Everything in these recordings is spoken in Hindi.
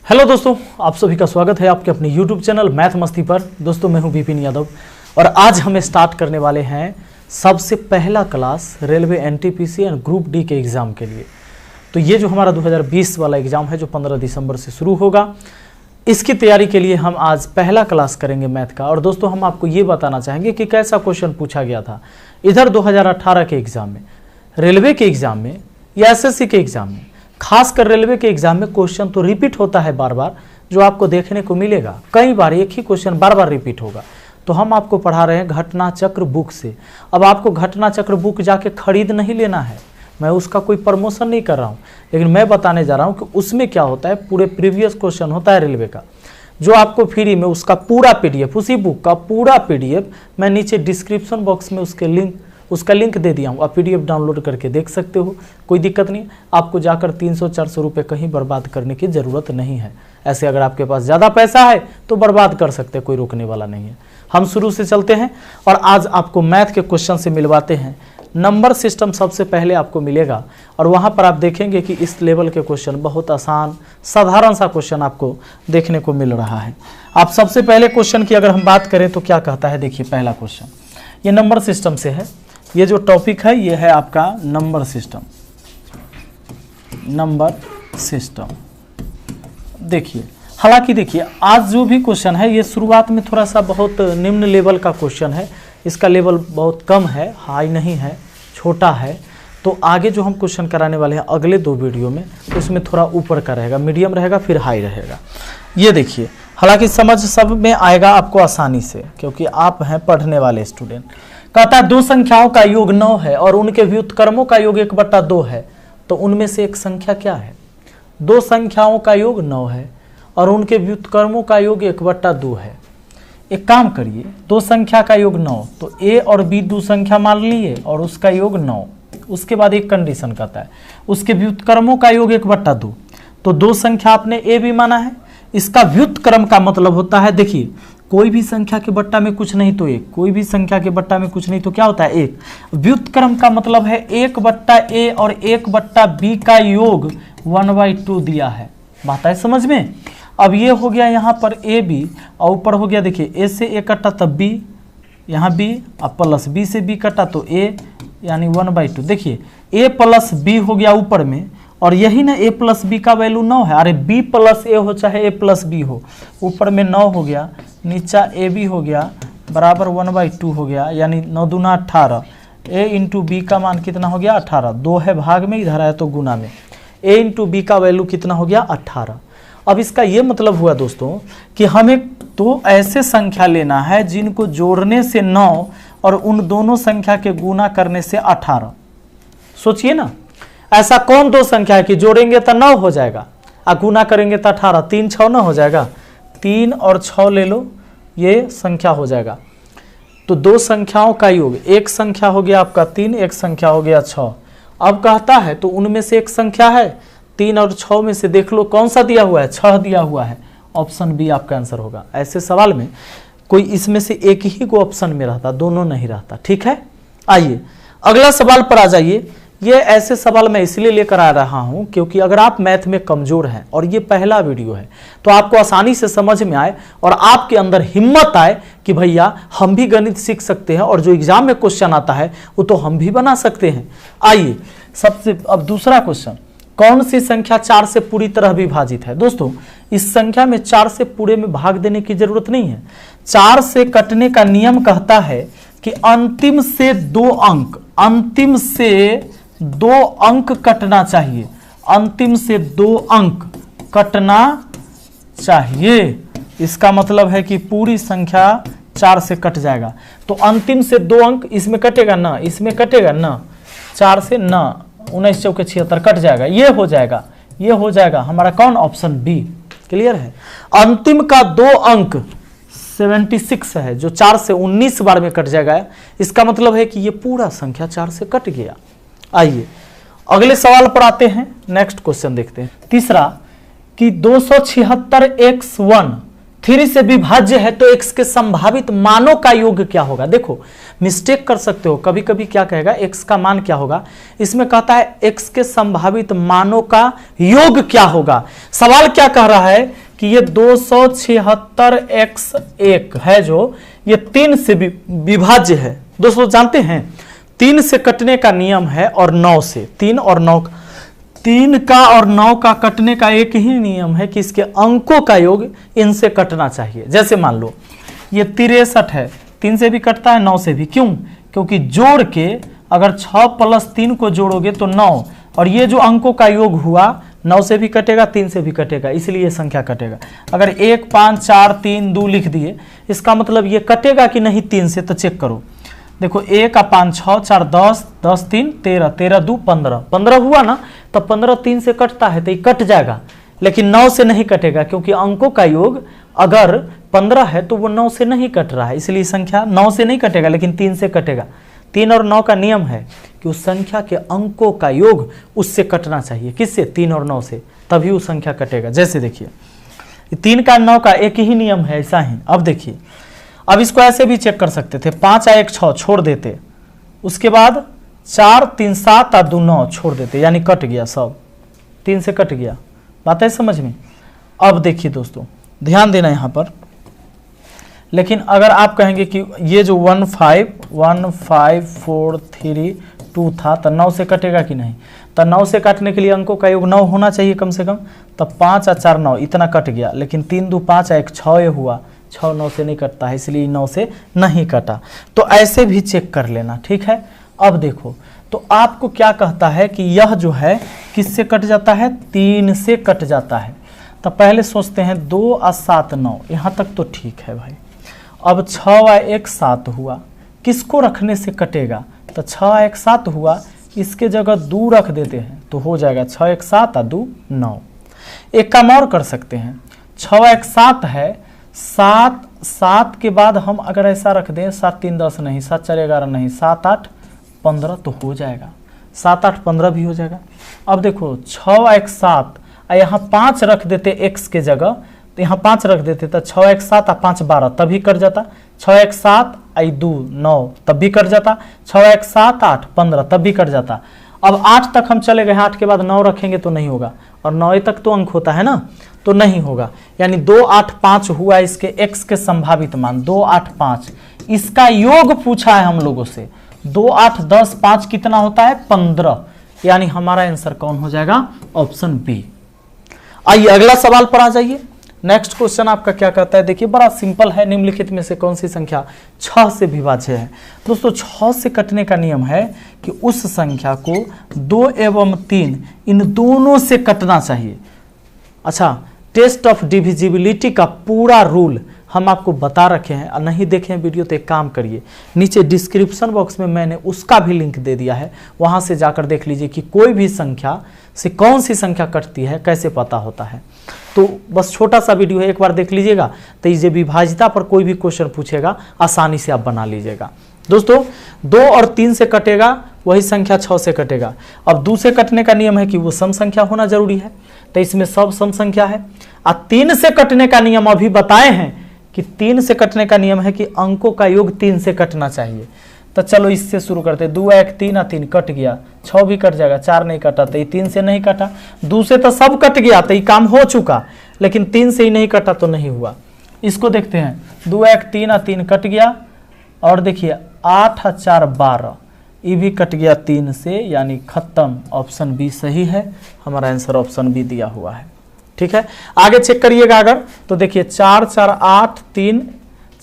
हेलो दोस्तों, आप सभी का स्वागत है आपके अपने YouTube चैनल मैथ मस्ती पर। दोस्तों मैं हूं विपिन यादव और आज हम स्टार्ट करने वाले हैं सबसे पहला class railway NTPC and group D के एग्ज़ाम के लिए। तो ये जो हमारा 2020 वाला एग्ज़ाम है जो 15 दिसंबर से शुरू होगा, इसकी तैयारी के लिए हम आज पहला क्लास करेंगे मैथ का। और दोस्तों हम आपको ये बताना चाहेंगे कि कैसा क्वेश्चन पूछा गया था इधर 2018 के एग्ज़ाम में, रेलवे के एग्ज़ाम में या एसएससी के एग्ज़ाम में। खासकर रेलवे के एग्जाम में क्वेश्चन तो रिपीट होता है बार बार, जो आपको देखने को मिलेगा कई बार एक ही क्वेश्चन बार बार रिपीट होगा। तो हम आपको पढ़ा रहे हैं घटना चक्र बुक से। अब आपको घटना चक्र बुक जाके खरीद नहीं लेना है, मैं उसका कोई प्रमोशन नहीं कर रहा हूँ, लेकिन मैं बताने जा रहा हूँ कि उसमें क्या होता है। पूरे प्रीवियस क्वेश्चन होता है रेलवे का, जो आपको फ्री में उसका पूरा पीडीएफ, उसी बुक का पूरा पीडीएफ मैं नीचे डिस्क्रिप्शन बॉक्स में उसका लिंक दे दिया हूँ। आप पीडीएफ डाउनलोड करके देख सकते हो, कोई दिक्कत नहीं। आपको जाकर 300-400 रुपये कहीं बर्बाद करने की ज़रूरत नहीं है। ऐसे अगर आपके पास ज़्यादा पैसा है तो बर्बाद कर सकते हैं, कोई रोकने वाला नहीं है। हम शुरू से चलते हैं और आज आपको मैथ के क्वेश्चन से मिलवाते हैं। नंबर सिस्टम सबसे पहले आपको मिलेगा और वहाँ पर आप देखेंगे कि इस लेवल के क्वेश्चन बहुत आसान साधारण सा क्वेश्चन आपको देखने को मिल रहा है। आप सबसे पहले क्वेश्चन की अगर हम बात करें तो क्या कहता है, देखिए पहला क्वेश्चन ये नंबर सिस्टम से है। ये जो टॉपिक है ये है आपका नंबर सिस्टम। नंबर सिस्टम देखिए, हालांकि देखिए आज जो भी क्वेश्चन है ये शुरुआत में थोड़ा सा बहुत निम्न लेवल का क्वेश्चन है, इसका लेवल बहुत कम है, हाई नहीं है, छोटा है। तो आगे जो हम क्वेश्चन कराने वाले हैं अगले 2 वीडियो में, तो इसमें थोड़ा ऊपर का रहेगा, मीडियम रहेगा, फिर हाई रहेगा। ये देखिए, हालांकि समझ सब में आएगा आपको आसानी से, क्योंकि आप हैं पढ़ने वाले स्टूडेंट। कहता है 2 संख्याओं का योग 9 है और उनके व्युत्क्रमों का योग 1/2 है, तो उनमें से एक संख्या क्या है। 2 संख्याओं का योग 9 है और उनके व्युत्क्रमों का योग 1/2 है। एक काम करिए, 2 संख्या का योग 9, तो ए और बी 2 संख्या मान लिए और उसका योग 9। उसके बाद एक कंडीशन कहता है उसके व्युत्क्रमों का योग 1/2। तो 2 संख्या आपने ए भी माना है, इसका व्युत्क्रम का मतलब होता है, देखिए कोई भी संख्या के बट्टा में कुछ नहीं तो 1, कोई भी संख्या के बट्टा में कुछ नहीं तो क्या होता है 1। व्युत्क्रम का मतलब है 1/a और 1/b का योग 1/2 दिया है। बात है समझ में। अब ये हो गया यहाँ पर ए बी और ऊपर हो गया, देखिए ए से ए कटा तब बी, यहाँ बी, अब प्लस बी से बी कटा तो ए, यानी 1/2। देखिए ए प्लस बी हो गया ऊपर में, और यही ना a प्लस बी का वैल्यू 9 है। अरे b प्लस ए हो चाहे a प्लस बी हो, ऊपर में 9 हो गया, नीचा ए बी हो गया, बराबर 1/2 हो गया, यानी 9 दूना 18। a इंटू बी का मान कितना हो गया 18, 2 है भाग में, इधर आया तो गुना में, a इंटू बी का वैल्यू कितना हो गया 18। अब इसका ये मतलब हुआ दोस्तों कि हमें तो ऐसे संख्या लेना है जिनको जोड़ने से 9 और उन दोनों संख्या के गुना करने से 18। सोचिए ना, ऐसा कौन 2 संख्या है कि जोड़ेंगे तो 9 हो जाएगा और गुना करेंगे तो 18, 3 6 9 हो जाएगा। 3 और 6 ले लो, ये संख्या हो जाएगा। तो 2 संख्याओं का योग, एक संख्या हो गया आपका 3, एक संख्या हो गया 6। अब कहता है तो उनमें से एक संख्या है, 3 और 6 में से देख लो कौन सा दिया हुआ है, 6 दिया हुआ है। ऑप्शन बी आपका आंसर होगा। ऐसे सवाल में कोई इसमें से एक ही को ऑप्शन में रहता, दोनों नहीं रहता। ठीक है, आइए अगला सवाल पर आ जाइए। ये ऐसे सवाल मैं इसलिए लेकर आ रहा हूं क्योंकि अगर आप मैथ में कमजोर हैं और ये पहला वीडियो है तो आपको आसानी से समझ में आए और आपके अंदर हिम्मत आए कि भैया हम भी गणित सीख सकते हैं और जो एग्जाम में क्वेश्चन आता है वो तो हम भी बना सकते हैं। आइए सबसे अब दूसरा क्वेश्चन, कौन सी संख्या 4 से पूरी तरह विभाजित है। दोस्तों इस संख्या में 4 से पूरे में भाग देने की जरूरत नहीं है। 4 से कटने का नियम कहता है कि अंतिम से 2 अंक कटना चाहिए, अंतिम से 2 अंक कटना चाहिए। इसका मतलब है कि पूरी संख्या 4 से कट जाएगा, तो अंतिम से 2 अंक इसमें कटेगा ना, इसमें कटेगा ना, 4 से ना, 19 चौके 76 कट जाएगा, ये हो जाएगा हमारा कौन, ऑप्शन बी। क्लियर है। अंतिम का 2 अंक 76 है, जो 4 से 19 बार में कट जाएगा। इसका मतलब है कि ये पूरा संख्या 4 से कट गया। आइए अगले सवाल पर आते हैं, नेक्स्ट क्वेश्चन देखते हैं। तीसरा कि 276x1 3 से विभाज्य है तो x के संभावित मानों का योग क्या होगा। देखो मिस्टेक कर सकते हो, कभी कभी क्या कहेगा x का मान क्या होगा, इसमें कहता है x के संभावित मानों का योग क्या होगा। सवाल क्या कह रहा है कि ये 276x1 है जो ये 3 से विभाज्य है। दोस्तों जानते हैं 3 से कटने का नियम है और 9 से, 3 और 9 3 का और 9 का कटने का एक ही नियम है कि इसके अंकों का योग इनसे कटना चाहिए। जैसे मान लो ये 63 है, 3 से भी कटता है 9 से भी, क्यों, क्योंकि जोड़ के अगर 6 + 3 को जोड़ोगे तो 9, और ये जो अंकों का योग हुआ 9 से भी कटेगा 3 से भी कटेगा, इसलिए ये संख्या कटेगा। अगर 1 5 4 3 2 लिख दिए, इसका मतलब ये कटेगा कि नहीं 3 से, तो चेक करो। देखो 1 × 5 6 4 10 10 3 13 13 2 15 15 हुआ ना, तो 15 3 से कटता है तो ये कट जाएगा, लेकिन 9 से नहीं कटेगा क्योंकि अंकों का योग अगर 15 है तो वो 9 से नहीं कट रहा है, इसलिए संख्या 9 से नहीं कटेगा लेकिन 3 से कटेगा। 3 और 9 का नियम है कि उस संख्या के अंकों का योग उससे कटना चाहिए। किससे? 3 और 9 से, तभी वो संख्या कटेगा। जैसे देखिए 3 का 9 का एक ही नियम है, ऐसा ही। अब देखिए, अब इसको ऐसे भी चेक कर सकते थे, 5 × 1 6 छोड़ देते, उसके बाद 4 3 7 और 2 9 छोड़ देते, यानी कट गया सब, 3 से कट गया। बात है समझ में। अब देखिए दोस्तों ध्यान देना यहाँ पर, लेकिन अगर आप कहेंगे कि ये जो 1 5 1 5 4 3 2 था तो 9 से कटेगा कि नहीं, तो 9 से काटने के लिए अंकों का योग 9 होना चाहिए कम से कम, तब 5 और 4 9 इतना कट गया, लेकिन 3 2 5 1 6 ये हुआ, 6 9 से नहीं कटता है, इसलिए 9 से नहीं कटा। तो ऐसे भी चेक कर लेना, ठीक है। अब देखो तो आपको क्या कहता है कि यह जो है किससे कट जाता है, 3 से कट जाता है। तो पहले सोचते हैं 2 और 7 9, यहाँ तक तो ठीक है भाई। अब 6 और 1 7 हुआ, किसको रखने से कटेगा, तो 6 और 1 7 हुआ, इसके जगह 2 रख देते हैं तो हो जाएगा 6 1 7 और 2 9। एक काम और कर सकते हैं, 6 और 1 7 है, 7 7 के बाद हम अगर ऐसा रख दें 7 3 10 नहीं, 7 4 11 नहीं, 7 8 15 तो हो जाएगा, 7 8 15 भी हो जाएगा। अब देखो 6 और 1 7, यहाँ 5 रख देते x के जगह, तो यहाँ 5 रख देते तो 6 1 7 और 5 12 तभी कट जाता, 6 1 7 आई 2 9 तब भी कट जाता, 6 1 7 8 15 तब भी कट जाता। अब 8 तक हम चले गए, 8 के बाद 9 रखेंगे तो नहीं होगा, और 9 तक तो अंक होता है ना, तो नहीं होगा। यानी 2 8 5 हुआ इसके x के संभावित मान, 2 8 5, इसका योग पूछा है हम लोगों से। 2 8 10 5 कितना होता है, 15, यानी हमारा आंसर कौन हो जाएगा, ऑप्शन बी। आइए अगला सवाल पर आ जाइए। नेक्स्ट क्वेश्चन आपका क्या कहता है, देखिए बड़ा सिंपल है, निम्नलिखित में से कौन सी संख्या 6 से विभाज्य है। दोस्तों 6 से कटने का नियम है कि उस संख्या को 2 एवं 3 इन दोनों से कटना चाहिए। अच्छा, टेस्ट ऑफ डिविजिबिलिटी का पूरा रूल हम आपको बता रखे हैं, और नहीं देखें वीडियो तो एक काम करिए, नीचे डिस्क्रिप्शन बॉक्स में मैंने उसका भी लिंक दे दिया है, वहां से जाकर देख लीजिए कि कोई भी संख्या से कौन सी संख्या कटती है, कैसे पता होता है। तो बस छोटा सा वीडियो है, एक बार देख लीजिएगा, तो ये विभाज्यता पर कोई भी क्वेश्चन पूछेगा आसानी से आप बना लीजिएगा। दोस्तों 2 और 3 से कटेगा वही संख्या 6 से कटेगा। अब 2 से कटने का नियम है कि वो सम संख्या होना जरूरी है, तो इसमें सब सम संख्या है। और 3 से कटने का नियम अभी बताए हैं कि 3 से कटने का नियम है कि अंकों का योग 3 से कटना चाहिए। तो चलो इससे शुरू करते हैं, 2 1 3 और 3 कट गया, 6 भी कट जाएगा, 4 नहीं कटा तो ये 3 से नहीं कटा, 2 से तो सब कट गया तो ये काम हो चुका, लेकिन 3 से ही नहीं कटा तो नहीं हुआ। इसको देखते हैं, 2 1 3 और 3 कट गया, और देखिए 8 और 4 12, ये भी कट गया 3 से, यानी खत्म। ऑप्शन बी सही है, हमारा आंसर ऑप्शन बी दिया हुआ है। ठीक है, आगे चेक करिएगा अगर, तो देखिए 4 4 8 3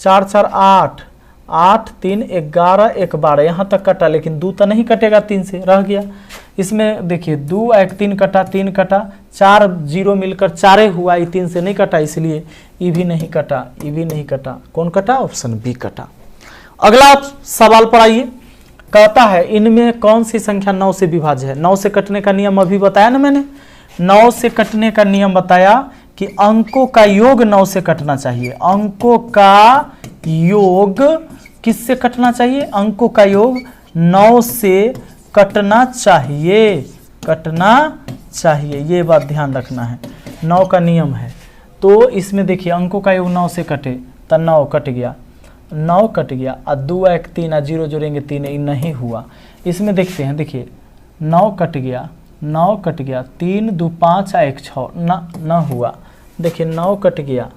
4 4 8 8 3 11 1 12, यहाँ तक कटा, लेकिन 2 तो नहीं कटेगा, 3 से रह गया। इसमें देखिए 2 1 3 कटा, 3 कटा, 4 0 मिलकर 4 हुआ, ये 3 से नहीं कटा, इसलिए ये भी नहीं कटा, ये भी नहीं कटा, कौन कटा, ऑप्शन बी कटा। अगला सवाल पर आइए, कहता है इनमें कौन सी संख्या 9 से विभाज्य है। 9 से कटने का नियम अभी बताया ना मैंने, 9 से कटने का नियम बताया कि अंकों का योग 9 से कटना चाहिए। अंकों का योग किससे कटना चाहिए, अंकों का योग 9 से कटना चाहिए, कटना चाहिए, ये बात ध्यान रखना है। 9 का नियम है, तो इसमें देखिए अंकों का योग 9 से कटे तो 9 कट गया, 9 कट गया, और 2 1 3 और 0 जोड़ेंगे 3, ये नहीं हुआ। इसमें देखते हैं, देखिए 9 कट गया, 9 कट गया, 3 2 5 और 1 6, न हुआ। देखिए 9 कट गया,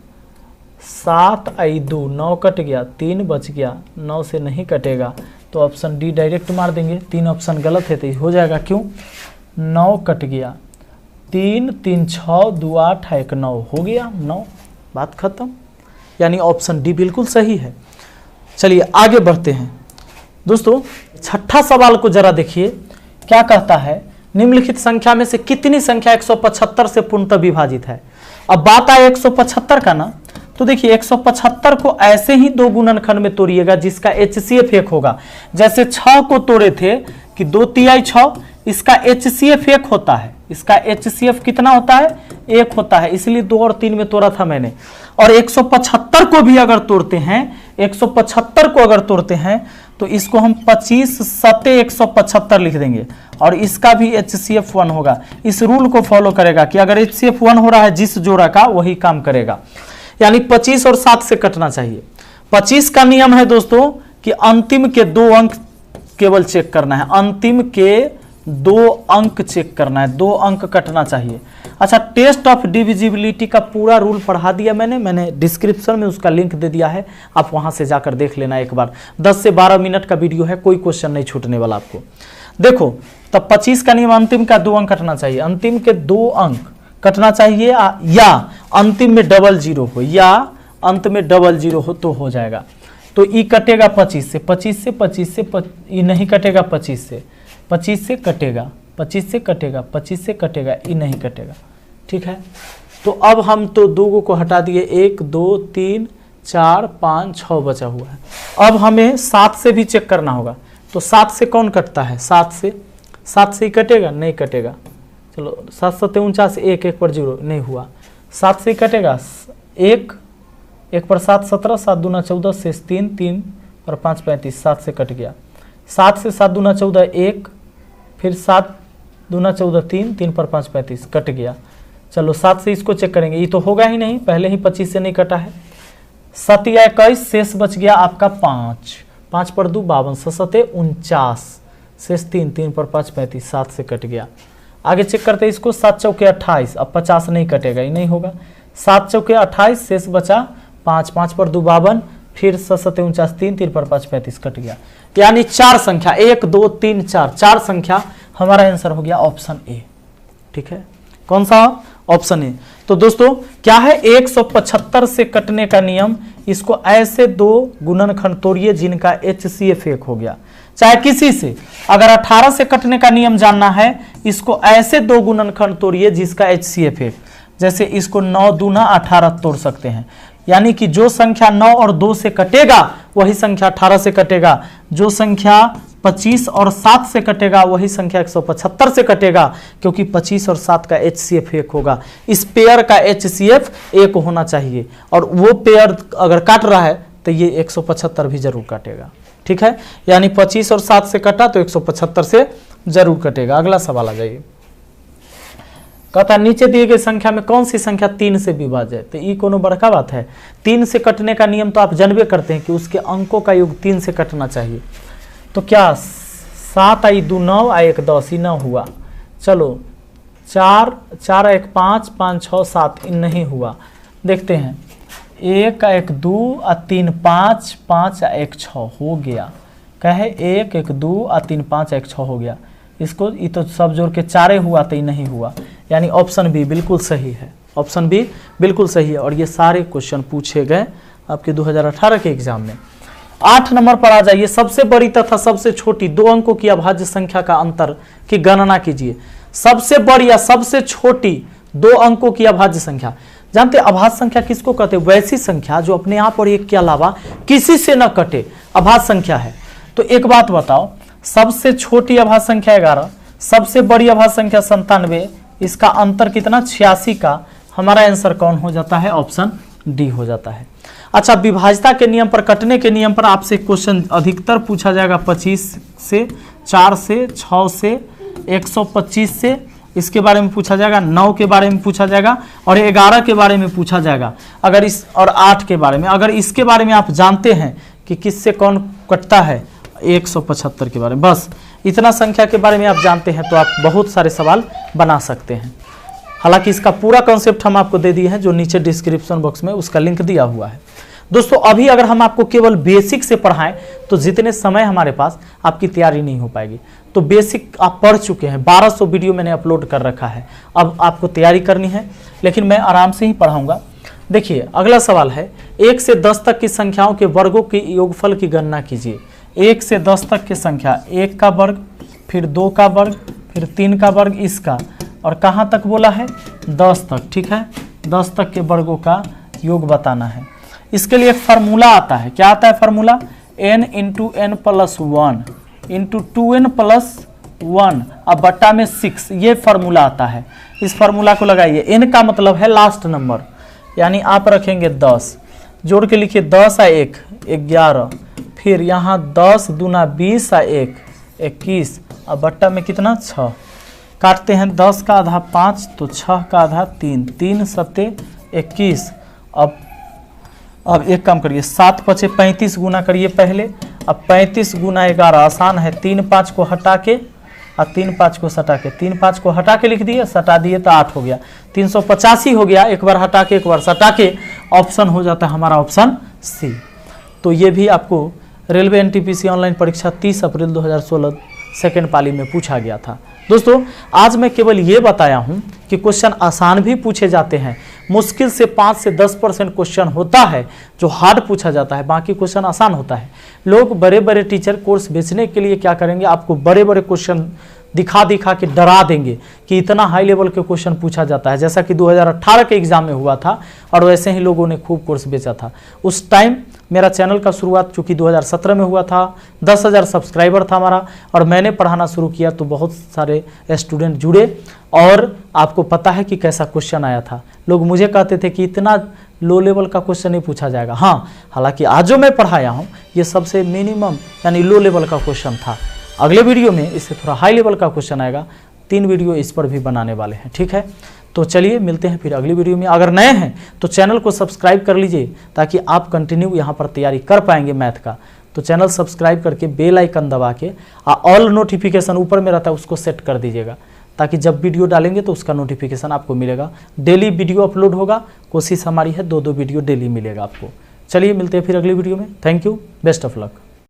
7 आई 2, 9 कट गया, 3 बच गया, 9 से नहीं कटेगा तो ऑप्शन डी डायरेक्ट मार देंगे। 3 ऑप्शन गलत है तो ये हो जाएगा, क्यों? 9 कट गया, 3 3 6 2 8 1 9 हो गया, 9, बात खत्म। यानी ऑप्शन डी बिल्कुल सही है। चलिए आगे बढ़ते हैं दोस्तों। छठा सवाल को जरा देखिए, क्या कहता है, निम्नलिखित संख्या में से कितनी संख्या 175 से पूर्णतः विभाजित है। अब बात आए 175 का ना, तो देखिए 175 को ऐसे ही 2 गुणनखंड में तोड़िएगा जिसका HCF 1 होगा। जैसे 6 को तोड़े थे कि 2 तिहाई 6, इसका HCF 1 होता है, इसका HCF कितना होता है? 1 होता है, इसलिए 2 और 3 में तोड़ा था मैंने। और 175 को भी अगर तोड़ते हैं, 175 को अगर तोड़ते हैं तो इसको हम 25 सते 175 लिख देंगे, और इसका भी HCF 1 होगा। इस रूल को फॉलो करेगा कि अगर HCF 1 हो रहा है जिस जोड़ा का, वही काम करेगा। यानी 25 और 7 से कटना चाहिए। 25 का नियम है दोस्तों कि अंतिम के 2 अंक केवल चेक करना है, अंतिम के 2 अंक चेक करना है, 2 अंक कटना चाहिए। अच्छा, टेस्ट ऑफ डिविजिबिलिटी का पूरा रूल पढ़ा दिया मैंने डिस्क्रिप्शन में उसका लिंक दे दिया है, आप वहां से जाकर देख लेना एक बार। 10 से 12 मिनट का वीडियो है, कोई क्वेश्चन नहीं छूटने वाला आपको। देखो तब 25 का नियम, अंतिम का 2 अंक कटना चाहिए, अंतिम के 2 अंक कटना चाहिए, या अंतिम में डबल जीरो हो, या अंत में डबल जीरो हो तो हो जाएगा। तो ई कटेगा 25 से, 25 से, 25 से, ई नहीं कटेगा 25 से, 25 से कटेगा, 25 से कटेगा, 25 से कटेगा, ई नहीं कटेगा। ठीक है, तो अब हम तो 2 को हटा दिए, 1 2 3 4 5 6 बचा हुआ है। अब हमें 7 से भी चेक करना होगा, तो 7 से कौन कटता है? 7 से ही कटेगा, नहीं कटेगा। चलो 7 7 49, 1 1 पर 0 नहीं हुआ, 7 से ही कटेगा, 1 1 पर 7 17, 7 दूना 14, शेष 3 3 और 5 35, 7 से कट गया। 7 से 7 दूना 14 1, फिर 7 दूना 14 3, 3 पर 5 35, कट गया। चलो 7 से इसको चेक करेंगे, ये तो होगा ही नहीं, पहले ही 25 से नहीं कटा है। 7 या 21, शेष बच गया आपका 5, 5 पर 2 52, 7 7 49, शेष 3 3 पर 5 35, 7 से कट गया। आगे चेक करते हैं इसको, 7 चौके 28, अब 50 नहीं कटेगा, ये नहीं होगा। 7 चौके 28, शेष बचा 5, 5 पर 2 52, फिर 7 7 49, 3 3 पर 5 35, कट गया। यानी 4 संख्या, 1 2 3 4, 4 संख्या हमारा आंसर हो गया ऑप्शन ए। ठीक है, कौन सा? Option A. तो दोस्तों क्या है 175 से कटने का नियम, इसको ऐसे 2 गुणनखंड तोड़िए जिनका HCF 1 हो गया, चाहे किसी से। अगर 18 से कटने का नियम जानना है, इसको ऐसे 2 गुणनखंड तोड़िए जिसका HCF 1, जैसे इसको 9 दूना 18 तोड़ सकते हैं। यानी कि जो संख्या 9 और 2 से कटेगा वही संख्या 18 से कटेगा, जो संख्या 25 और 7 से कटेगा वही संख्या 175 से कटेगा, क्योंकि 25 और 7 का HCF 1 होगा। इस पेयर का HCF 1 होना चाहिए, और वो पेयर अगर काट रहा है तो ये 175 भी जरूर काटेगा। ठीक है, यानी 25 और 7 से कटा तो 175 से जरूर कटेगा। अगला सवाल आ जाइए, कहता नीचे दिए गए संख्या में कौन सी संख्या 3 से विभाज्य है? तो ये कोनो बड़का बात है। 3 से कटने का नियम तो आप जानबे करते हैं कि उसके अंकों का योग 3 से कटना चाहिए। तो क्या 7 आई 2 9 आई 1 10, ही ना हुआ। चलो 4 4 1 5 5 6 7, इन नहीं हुआ। देखते हैं 1 1 2 और 3 5 5 1 6 हो गया। कहे 1 1 2 और 3 5 1 6 हो गया। इसको ये तो सब जोड़ के 4 हुआ तो ये नहीं हुआ। यानी ऑप्शन बी बिल्कुल सही है, ऑप्शन बी बिल्कुल सही है। और ये सारे क्वेश्चन पूछे गए आपके 2018 के एग्जाम में। 8 नंबर पर आ जाइए, सबसे बड़ी तथा सबसे छोटी 2 अंकों की अभाज्य संख्या का अंतर की गणना कीजिए। सबसे बड़ी या सबसे छोटी 2 अंकों की अभाज्य संख्या, जानते अभाज्य संख्या किसको कहते हैं? वैसी संख्या जो अपने आप और एक के अलावा किसी से न कटे, अभाज्य संख्या है। तो एक बात बताओ, सबसे छोटी अभाज्य संख्या 11, सबसे बड़ी अभाज्य संख्या 97, इसका अंतर कितना? 86 का। हमारा आंसर कौन हो जाता है? ऑप्शन डी हो जाता है। अच्छा, विभाज्यता के नियम पर, कटने के नियम पर आपसे क्वेश्चन अधिकतर पूछा जाएगा 25 से, 4 से, 6 से, 125 से इसके बारे में पूछा जाएगा, 9 के बारे में पूछा जाएगा और 11 के बारे में पूछा जाएगा। अगर इस और 8 के बारे में, अगर इसके बारे में आप जानते हैं कि किससे कौन कटता है, 175 के बारे में, बस इतना संख्या के बारे में आप जानते हैं तो आप बहुत सारे सवाल बना सकते हैं। हालांकि इसका पूरा कॉन्सेप्ट हम आपको दे दिए हैं, जो नीचे डिस्क्रिप्शन बॉक्स में उसका लिंक दिया हुआ है। दोस्तों अभी अगर हम आपको केवल बेसिक से पढ़ाएं तो जितने समय हमारे पास आपकी तैयारी नहीं हो पाएगी। तो बेसिक आप पढ़ चुके हैं, 1200 वीडियो मैंने अपलोड कर रखा है। अब आपको तैयारी करनी है, लेकिन मैं आराम से ही पढ़ाऊंगा। देखिए अगला सवाल है, 1 से 10 तक की संख्याओं के वर्गों के योगफल की गणना कीजिए। 1 से 10 तक की संख्या, 1 का वर्ग, फिर 2 का वर्ग, फिर 3 का वर्ग, इसका, और कहाँ तक बोला है, 10 तक। ठीक है, 10 तक के वर्गों का योग बताना है। इसके लिए एक फार्मूला आता है, क्या आता है formula, n into n plus 1 into 2n plus 1 अब बट्टा में 6, ये फार्मूला आता है। इस फार्मूला को लगाइए। n का मतलब है लास्ट नंबर, यानी आप रखेंगे 10, जोड़ के लिखिए 10 आ 1 11, फिर यहाँ 10 दूना 20 आ 1 21, अब बट्टा में कितना 6, काटते हैं 10 का आधा 5 तो 6 का आधा 3, 3 सत्ते 21। अब एक काम करिए, 7 पचे 35 गुना करिए पहले। अब 35 गुना 11 आसान है, 3 5 को हटा के और 3 5 को सटा के, 3 5 को हटा के लिख दिए, सटा दिए तो 8 हो गया, 385 हो गया। एक बार हटा के एक बार सटा के ऑप्शन हो जाता है हमारा ऑप्शन सी। तो ये भी आपको रेलवे एनटीपीसी ऑनलाइन परीक्षा 30 अप्रैल 2016 सेकेंड पाली में पूछा गया था। दोस्तों आज मैं केवल ये बताया हूँ कि क्वेश्चन आसान भी पूछे जाते हैं, मुश्किल से 5 से 10% क्वेश्चन होता है जो हार्ड पूछा जाता है, बाकी क्वेश्चन आसान होता है। लोग बड़े बड़े टीचर कोर्स बेचने के लिए क्या करेंगे, आपको बड़े बड़े क्वेश्चन दिखा दिखा के डरा देंगे कि इतना हाई लेवल के क्वेश्चन पूछा जाता है, जैसा कि 2018 के एग्जाम में हुआ था और वैसे ही लोगों ने खूब कोर्स बेचा था। उस टाइम मेरा चैनल का शुरुआत चूँकि 2017 में हुआ था, 10,000 सब्सक्राइबर था हमारा, और मैंने पढ़ाना शुरू किया तो बहुत सारे स्टूडेंट जुड़े और आपको पता है कि कैसा क्वेश्चन आया था। लोग मुझे कहते थे कि इतना लो लेवल का क्वेश्चन नहीं पूछा जाएगा। हाँ, हालांकि आज जो मैं पढ़ाया हूँ ये सबसे मिनिमम यानी लो लेवल का क्वेश्चन था। अगले वीडियो में इससे थोड़ा हाई लेवल का क्वेश्चन आएगा, 3 वीडियो इस पर भी बनाने वाले हैं। ठीक है, तो चलिए मिलते हैं फिर अगली वीडियो में। अगर नए हैं तो चैनल को सब्सक्राइब कर लीजिए ताकि आप कंटिन्यू यहाँ पर तैयारी कर पाएंगे मैथ का। तो चैनल सब्सक्राइब करके बेल आइकन दबा के ऑल नोटिफिकेशन ऊपर में रहता है उसको सेट कर दीजिएगा, ताकि जब वीडियो डालेंगे तो उसका नोटिफिकेशन आपको मिलेगा। डेली वीडियो अपलोड होगा, कोशिश हमारी है 2-2 वीडियो डेली मिलेगा आपको। चलिए मिलते हैं फिर अगली वीडियो में। Thank you, best of luck.